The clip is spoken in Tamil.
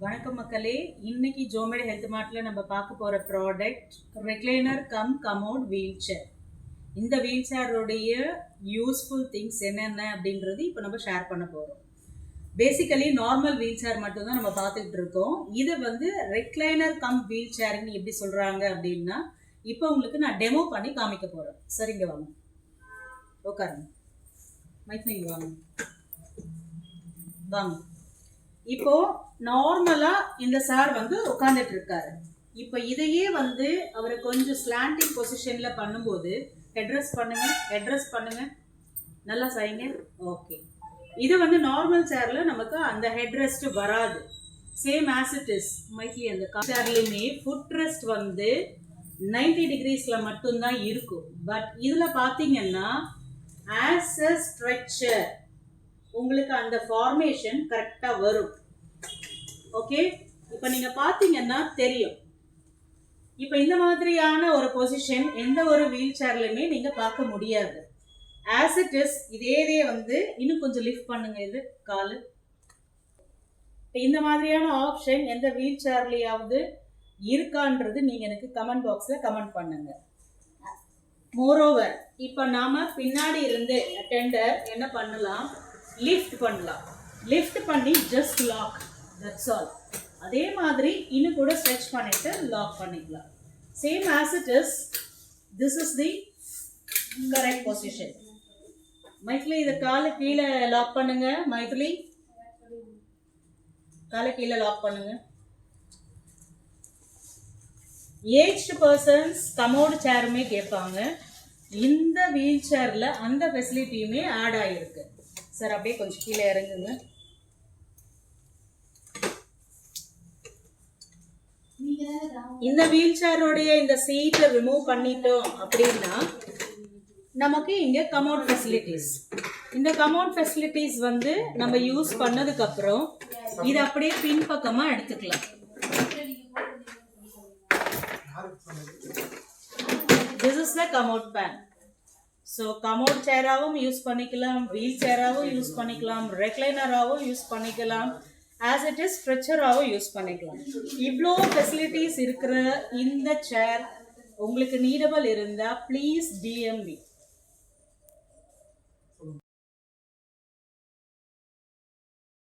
வணக்கம் மக்களே, இன்னைக்கு ஜோமெட் ஹெல்த் மார்ட்ல நம்ம பார்க்க போற product recliner cum commode wheelchair. இந்த வீல் சேரோடைய யூஸ்ஃபுல் திங்ஸ் என்னென்ன அப்படின்றது இப்போ நம்ம ஷேர் பண்ண போறோம். பேசிக்கலி நார்மல் வீல் சேர் மட்டும் தான் நம்ம பார்த்துக்கிட்டு இருக்கோம். இதை ரெக்லைனர் கம் வீல் சேர்ன்னு எப்படி சொல்றாங்க அப்படின்னா, இப்போ உங்களுக்கு நான் டெமோ பண்ணி காமிக்க போறேன். சரிங்க, வாங்க உட்காருங்க. மைக்னிங்க வாங்க வாங்க. இப்போ நார்மலா இந்த சார் உட்கார்ந்துட்டு இருக்காரு. இப்போ இதையே அவரை கொஞ்சம் ஸ்லாண்டிங் பொசிஷன்ல பண்ணும்போது ஹெட்ரஸ் பண்ணுங்க, நல்லா செய்யுங்க. ஓகே, இது நார்மல் சேர்ல நமக்கு அந்த ஹெட்ரெஸ்ட் வராது. சேம் ஆஸ் இட் இஸ் மைக்லி அந்த சேர்லயுமே ஃபுட் ரெஸ்ட் 90 டிகிரிஸ்ல மட்டும்தான் இருக்கும். பட் இதுல பாத்தீங்கன்னா ஆஸ் அ ஸ்ட்ரெச்சர் உங்களுக்கு அந்த ஃபார்மேஷன் கரெக்டா வரும். ஓகே, இப்போ நீங்க பாத்தீங்கன்னா தெரியும். இப்போ இந்த மாதிரியான ஒரு பொசிஷன் எந்த ஒரு வீல் சேர்லயுமே நீங்க பார்க்க முடியாது. ஆஸ் இட் இஸ் இதே இன்னும் கொஞ்சம் லிஃப்ட் பண்ணுங்க. இது காலு இந்த மாதிரியான ஆப்ஷன் எந்த வீல் சேர்லயாவது இருக்கான்றது நீங்க எனக்கு கமெண்ட் பாக்ஸ்ல கமெண்ட் பண்ணுங்க. மோரோவர் இப்போ நாம பின்னாடி இருந்து அட்டெண்டர் என்ன பண்ணலாம், லிஃப்ட் பண்ணலாம். லிஃப்ட் பண்ணி ஜஸ்ட் லாக், தட்ஸ் ஆல். அதே மாதிரி இன்னும் கூட ஸ்ட்ரெச் பண்ணிட்டு லாக் பண்ணிக்கலாம். Same as it is, this is the correct position. Mythili இதை காலை கீழே லாக் பண்ணுங்க. மைத்லி காலை கீழே லாக் பண்ணுங்க. ஏஜ்டு பர்சன்ஸ் கமோடு சேருமே கேட்பாங்க. இந்த வீல் சேர்ல அந்த ஃபெசிலிட்டியுமே ஆட் ஆகிருக்கு. சார் அப்படியே கொஞ்சம் கீழே இறங்குங்க. இந்த வீல் சேரோடைய இந்த சீட்டை ரிமூவ் பண்ணிட்டோம் அப்படின்னா நமக்கு இங்க கமோட் ஃபெசிலிட்டிஸ். இந்த கமோட் ஃபெசிலிட்டிஸ் நம்ம யூஸ் பண்ணதுக்கு அப்புறம் இது அப்படியே பின்பக்கமா எடுத்துக்கலாம். This is the commode pan. So commode சேராகவும் யூஸ் பண்ணிக்கலாம், வீல் சேராகவும் யூஸ் பண்ணிக்கலாம், ரெக்லைனராகவும் யூஸ் பண்ணிக்கலாம், ஆஸ் இட் இஸ் ஸ்ட்ரெச்சராகவும் யூஸ் பண்ணிக்கலாம். இவ்வளோ ஃபெசிலிட்டிஸ் இருக்கிற இந்த சேர் உங்களுக்கு நீடபிள் இருந்தால் ப்ளீஸ் டிஎம்பி.